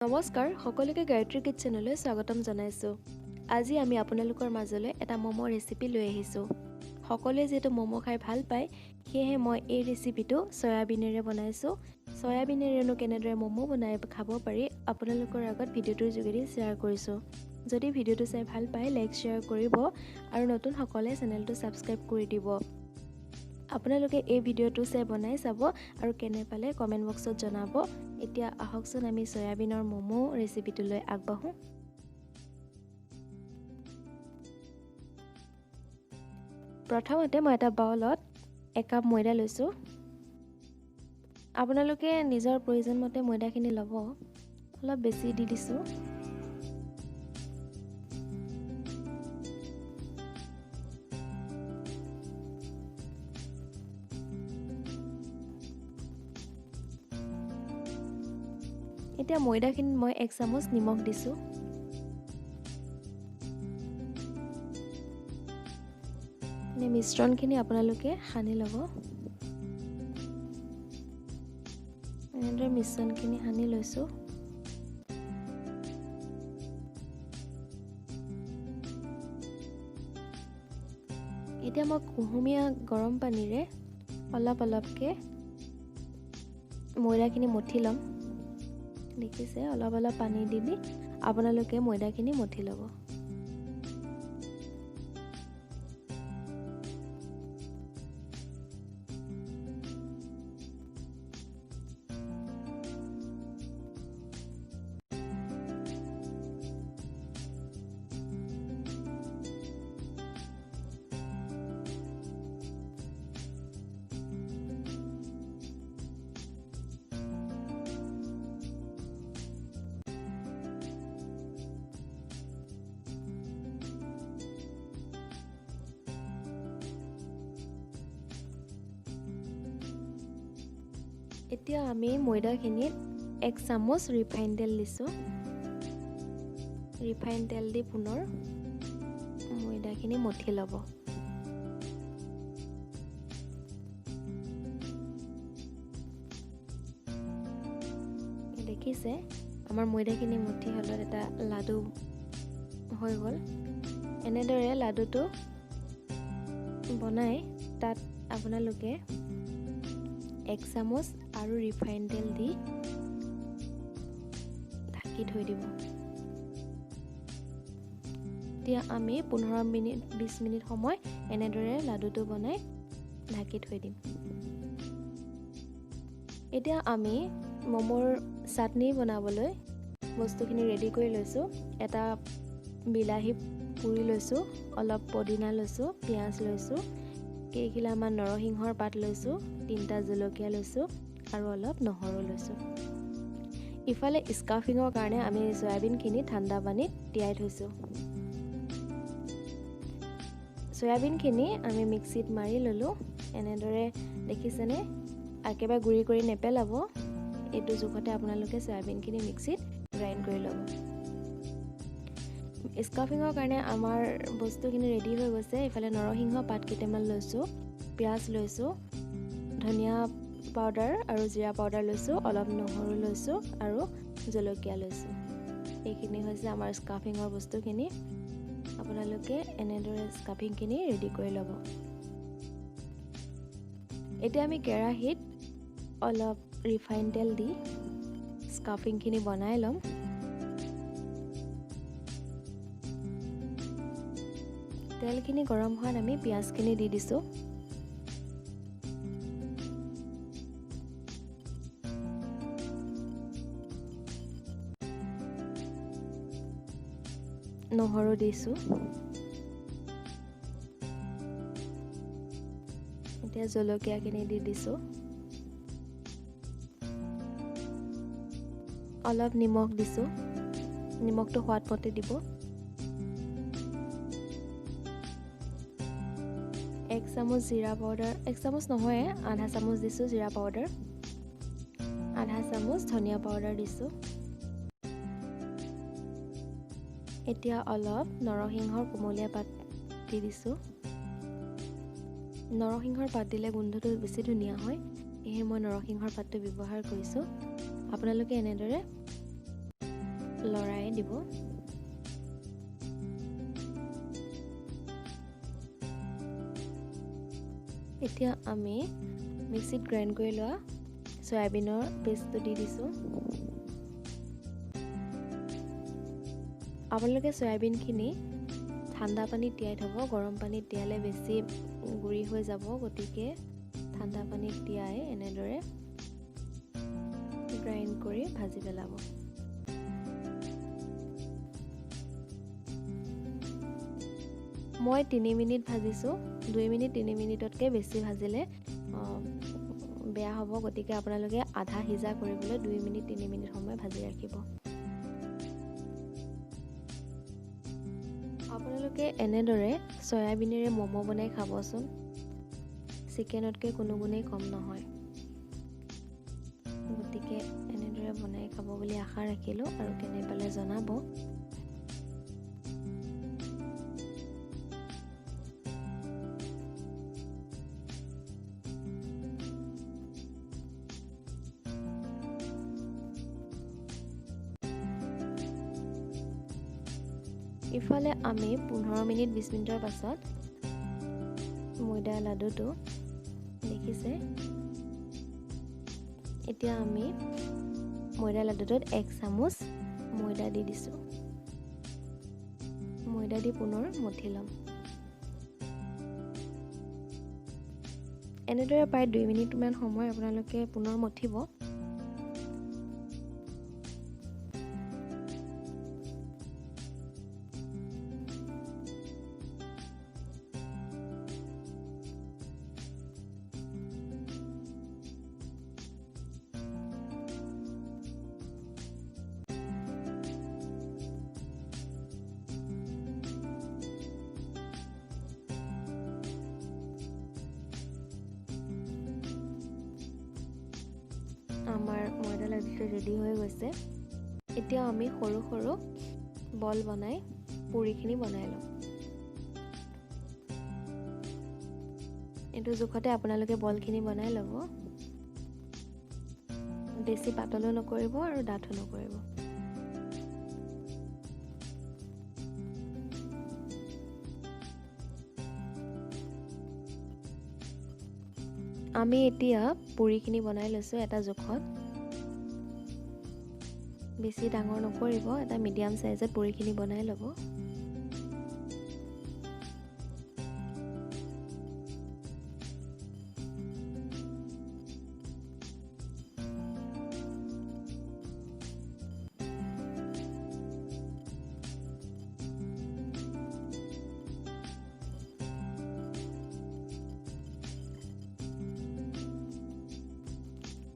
নমস্কাৰ, সকলোকে গায়ত্ৰী কিটচেনলৈ স্বাগতম জনাইছোঁ। আজি আমি আপোনালোকৰ মাজলৈ এটা ম'ম' ৰেচিপি লৈ আহিছোঁ। সকলোৱে যিহেতু ম'ম' খাই ভাল পায়, সেয়েহে মই এই ৰেচিপিটো চয়াবিনেৰে বনাইছোঁ। চয়াবিনেৰেনো কেনেদৰে ম'ম' বনাই খাব পাৰি আপোনালোকৰ আগত ভিডিঅ'টোৰ যোগেদি শ্বেয়াৰ কৰিছোঁ। যদি ভিডিঅ'টো চাই ভাল পায়, লাইক শ্বেয়াৰ কৰিব আৰু নতুনসকলে চেনেলটো ছাবস্ক্ৰাইব কৰি দিব। আপোনালোকে এই ভিডিঅ'টো চাই বনাই চাব আৰু কেনে পালে কমেণ্ট বক্সত জনাব। এতিয়া আহকচোন আমি চয়াবিনৰ ম'ম' ৰেচিপিটোলৈ আগবাঢ়োঁ। প্ৰথমতে মই এটা বাউলত 1 কাপ ময়দা লৈছোঁ। আপোনালোকে নিজৰ প্ৰয়োজন মতে ময়দাখিনি ল'ব। অলপ বেছি দি দিছোঁ। এতিয়া ময়দাখিনিত মই 1 চামুচ নিমখ দিছোঁ। মিশ্ৰণখিনি আপোনালোকে সানি ল'ব। এনেদৰে মিশ্ৰণখিনি সানি লৈছোঁ। এতিয়া মই কুহুমীয়া গৰম পানীৰে অলপ অলপকৈ ময়দাখিনি মঠি ল'ম। দেখিছে, অলপ অলপ পানী দি আপোনালোকে ময়দাখিনি মঠি ল'ব। এতিয়া আমি ময়দাখিনিত 1 চামুচ ৰিফাইন তেল দিছোঁ। ৰিফাইন তেল দি পুনৰ ময়দাখিনি মঠি ল'ব। দেখিছে, আমাৰ ময়দাখিনি মঠি হ'লত এটা লাডু হৈ গ'ল। এনেদৰে লাডুটো বনাই তাত আপোনালোকে 1 চামুচ আৰু ৰিফাইন তেল দি ঢাকি থৈ দিব। এতিয়া আমি 15-20 মিনিট সময় এনেদৰে লাডুটো বনাই ঢাকি থৈ দিম। এতিয়া আমি ম'মৰ চাটনি বনাবলৈ বস্তুখিনি ৰেডি কৰি লৈছোঁ। এটা বিলাহী পুৰি লৈছোঁ, অলপ পদিনা লৈছোঁ, পিঁয়াজ লৈছোঁ, কেইখিলামান নৰসিংহৰ পাত লৈছোঁ, 3টা জলকীয়া লৈছোঁ আৰু অলপ নহৰু লৈছোঁ। ইফালে স্কাফিঙৰ কাৰণে আমি চয়াবিনখিনি ঠাণ্ডা পানীত তিয়াই থৈছোঁ। চয়াবিনখিনি আমি মিক্সিত মাৰি ল'লোঁ। এনেদৰে দেখিছেনে, একেবাৰে গুড়ি কৰি নেপেলাব। এইটো জোখতে আপোনালোকে চয়াবিনখিনি মিক্সিত গ্ৰাইণ্ড কৰি ল'ব। স্কাফিঙৰ কাৰণে আমাৰ বস্তুখিনি ৰেডি হৈ গৈছে। ইফালে নৰসিংহ পাত কেইটামান লৈছোঁ, পিঁয়াজ লৈছোঁ, ধনিয়া পাউডাৰ আৰু জিৰা পাউডাৰ লৈছোঁ, অলপ নহৰু লৈছোঁ আৰু জলকীয়া লৈছোঁ। এইখিনি হৈছে আমাৰ স্কাফিঙৰ বস্তুখিনি। আপোনালোকে এনেদৰে স্কাফিংখিনি ৰেডি কৰি ল'ব। এতিয়া আমি কেৰাহীত অলপ ৰিফাইন তেল দি স্কাফিংখিনি বনাই ল'ম। তেলখিনি গৰম হোৱাত আমি পিঁয়াজখিনি দি দিছোঁ। নহৰু দিছোঁ। এতিয়া জলকীয়াখিনি দি দিছোঁ। অলপ নিমখ দিছোঁ। নিমখটো সোৱাদ মতে দিব। 1 চামুচ জিৰা পাউডাৰ, 1 চামুচ নহয়, আধা চামুচ দিছোঁ জিৰা পাউডাৰ, আধা চামুচ ধনিয়া পাউডাৰ দিছোঁ। এতিয়া অলপ নৰসিংহৰ কুমলীয়া পাত দি দিছোঁ। নৰসিংহৰ পাত দিলে গোন্ধটো বেছি ধুনীয়া হয়। সেয়ে মই নৰসিংহৰ পাতটো ব্যৱহাৰ কৰিছোঁ। আপোনালোকে এনেদৰে লৰাই দিব। এতিয়া আমি মিক্সিত গ্ৰাইণ্ড কৰি লোৱা সয়াবিনৰ পেষ্টটো দি দিছোঁ। আপোনালোকে সয়াবিনখিনি ঠাণ্ডা পানীত তিয়াই থ'ব। গৰম পানীত তিয়ালে বেছি গুৰি হৈ যাব, গতিকে ঠাণ্ডা পানীত তিয়াই এনেদৰে গ্ৰাইণ্ড কৰি ভাজি পেলাব। মই 3 মিনিট ভাজিছোঁ। 2 মিনিট 3 মিনিটতকৈ বেছি ভাজিলে বেয়া হ'ব, গতিকে আপোনালোকে আধা সিজা কৰিবলৈ 2 মিনিট 3 মিনিট সময় ভাজি ৰাখিব। আপোনালোকে এনেদৰে সয়াবিনেৰে ম'ম' বনাই খাবচোন। চিকেনতকৈ কোনো গুণেই কম নহয়। গতিকে এনেদৰে বনাই খাব বুলি আশা ৰাখিলোঁ আৰু কেনে পালে জনাব। ইফালে আমি 15 মিনিট 20 মিনিটৰ পাছত ময়দা লাডুটো দেখিছে। এতিয়া আমি ময়দা লাডুটোত 1 চামুচ ময়দা দি দিছোঁ। ময়দা দি পুনৰ মঠি ল'ম। এনেদৰে প্ৰায় 2 মিনিটমান সময় আপোনালোকে পুনৰ মঠিব। আমাৰ ময়দা লাডুটো ৰেডি হৈ গৈছে। এতিয়া আমি সৰু সৰু বল বনাই পুৰিখিনি বনাই ল'ম। এইটো জোখতে আপোনালোকে বলখিনি বনাই ল'ব। বেছি পাতলো নকৰিব আৰু ডাঠো নকৰিব। আমি এতিয়া পুৰিখিনি বনাই লৈছোঁ এটা জোখত। বেছি ডাঙৰ নকৰিব, এটা মিডিয়াম সাইজত পুৰিখিনি বনাই ল'ব।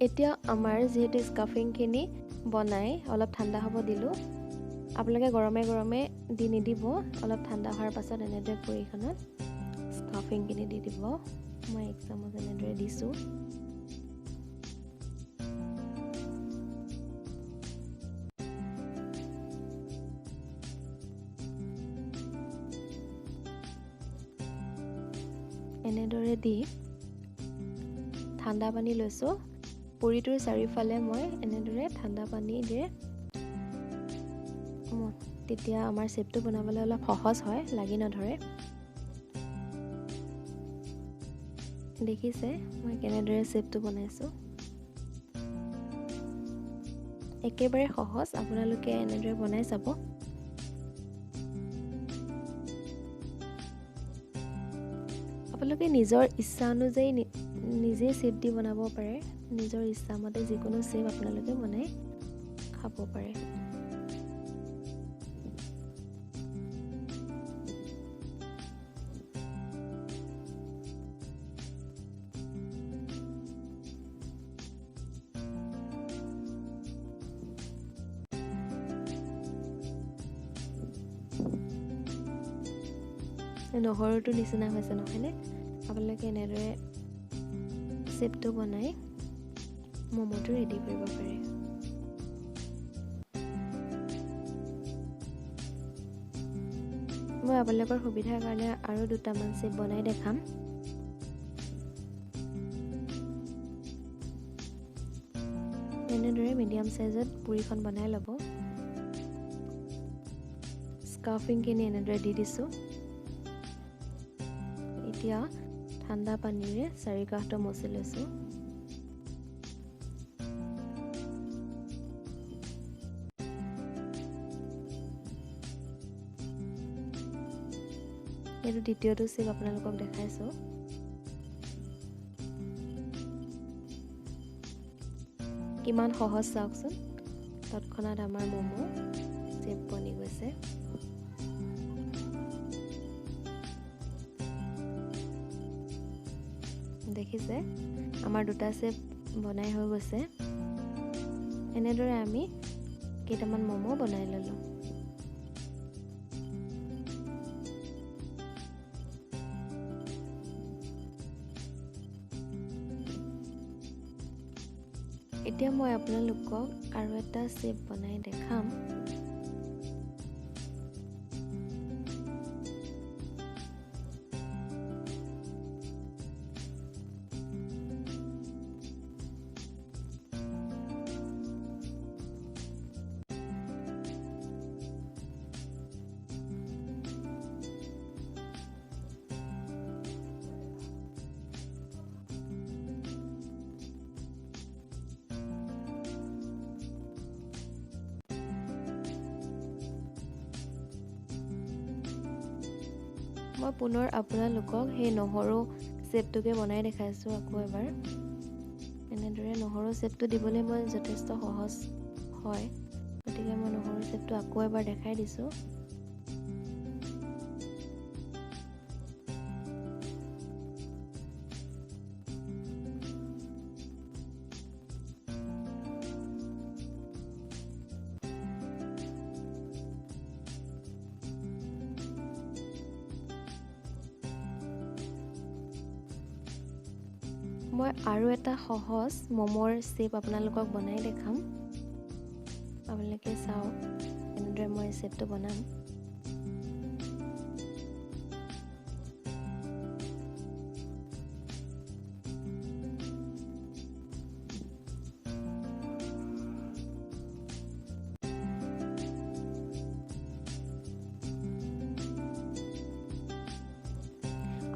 এতিয়া আমাৰ যিহেতু স্কাফিংখিনি বনাই অলপ ঠাণ্ডা হ'ব দিলোঁ। আপোনালোকে গৰমে গৰমে দি নিদিব, অলপ ঠাণ্ডা হোৱাৰ পাছত এনেদৰে পুৰিখনত স্কাফিংখিনি দি দিব। মই 1 চামুচ এনেদৰে দিছোঁ। এনেদৰে দি ঠাণ্ডা পানী লৈছোঁ। পুৰিটোৰ চাৰিওফালে মই এনেদৰে ঠাণ্ডা পানী দিয়ে, তেতিয়া আমাৰ চেপটো বনাবলৈ অলপ সহজ হয়, লাগি নধৰে। দেখিছে মই কেনেদৰে চেপটো বনাইছোঁ। একেবাৰে সহজ, আপোনালোকে এনেদৰে বনাই চাব। আপোনালোকে নিজৰ ইচ্ছা অনুযায়ী নিজে চেপ দি বনাব পাৰে। নিজৰ ইচ্ছামতে যিকোনো চেপ আপোনালোকে বনাই খাব পাৰে। নহৰুটো নিচিনা হৈছে নহয়নে? আপোনালোকে এনেদৰে চেপটো বনাই ম'ম'টো ৰেডি কৰিব পাৰে। মই আপোনালোকৰ সুবিধাৰ কাৰণে আৰু 2টামান চেপ বনাই দেখাম। এনেদৰে মিডিয়াম সাইজত পুৰিখন বনাই ল'ব। স্কাফিংখিনি এনেদৰে দি দিছোঁ। এতিয়া ঠাণ্ডা পানীৰে 4 কাষটো মচি লৈছোঁ। এইটো দ্বিতীয়টো চেপ আপোনালোকক দেখাইছোঁ। কিমান সহজ চাওকচোন, তৎক্ষণাত আমাৰ ম'ম' চেপ বনি গৈছে। দেখিছে আমাৰ দুটা চেপ বনাই হৈ গৈছে। এনেদৰে আমি কেইটামান ম'ম' বনাই ল'লোঁ। এতিয়া মই আপোনালোকক আৰু এটা চেপ বনাই দেখাম। মই পুনৰ আপোনালোকক সেই নহৰু চেপটোকে বনাই দেখাইছোঁ আকৌ এবাৰ। এনেদৰে নহৰু চেপটো দিবলৈ মই যথেষ্ট সহজ হয়, গতিকে মই নহৰু চেপটো আকৌ এবাৰ দেখাই দিছোঁ। মই আৰু এটা সহজ ম'মৰ চেপ আপোনালোকক বনাই দেখাম। আপোনালোকে চাওক এনেদৰে মই চেপটো বনাম।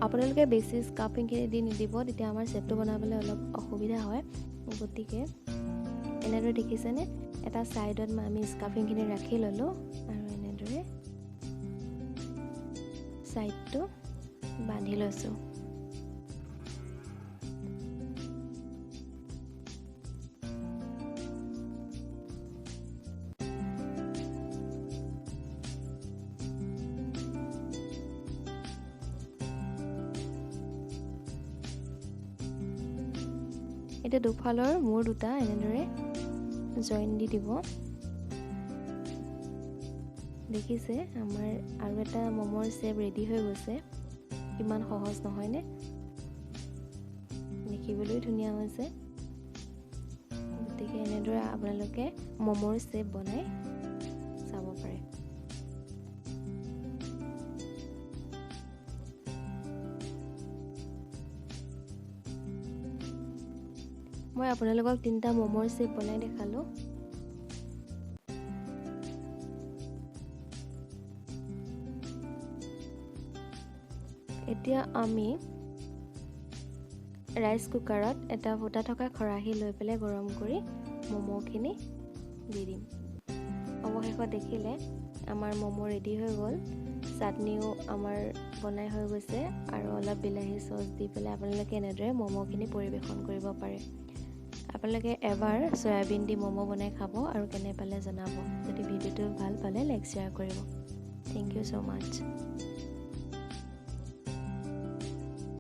আপোনালোকে বেছি স্কাফিংখিনি দি নিদিব, তেতিয়া আমাৰ চেপটো বনাবলৈ অলপ অসুবিধা হয়। গতিকে এনেদৰে দেখিছেনে, এটা ছাইডত আমি স্কাফিংখিনি ৰাখি ল'লোঁ আৰু এনেদৰে ছাইডটো বান্ধি লৈছোঁ। এতিয়া দুফালৰ মূৰ দুটা এনেদৰে জইন দি দিব। দেখিছে আমাৰ আৰু এটা ম'মৰ চেপ ৰেডি হৈ গৈছে। কিমান সহজ নহয়নে? দেখিবলৈ ধুনীয়া হৈছে। গতিকে এনেদৰে আপোনালোকে ম'মৰ চেপ বনাই চাব পাৰে। মই আপোনালোকক 3টা ম'মৰ চেপ বনাই দেখালোঁ। এতিয়া আমি ৰাইচ কুকাৰত এটা ফুটা থকা খৰাহী লৈ পেলাই গৰম কৰি ম'ম'খিনি দি দিম। অৱশেষত দেখিলে আমাৰ ম'ম' ৰেডি হৈ গ'ল। চাটনিও আমাৰ বনাই হৈ গৈছে আৰু অলপ বিলাহী চচ দি পেলাই আপোনালোকে এনেদৰে ম'ম'খিনি পৰিৱেশন কৰিব পাৰে। আপোনালোকে এবাৰ চয়াবিন দি ম'ম' বনাই খাব আৰু কেনে পালে জনাব। যদি ভিডিঅ'টো ভাল পালে লাইক শ্বেয়াৰ কৰিব। Thank you so' much.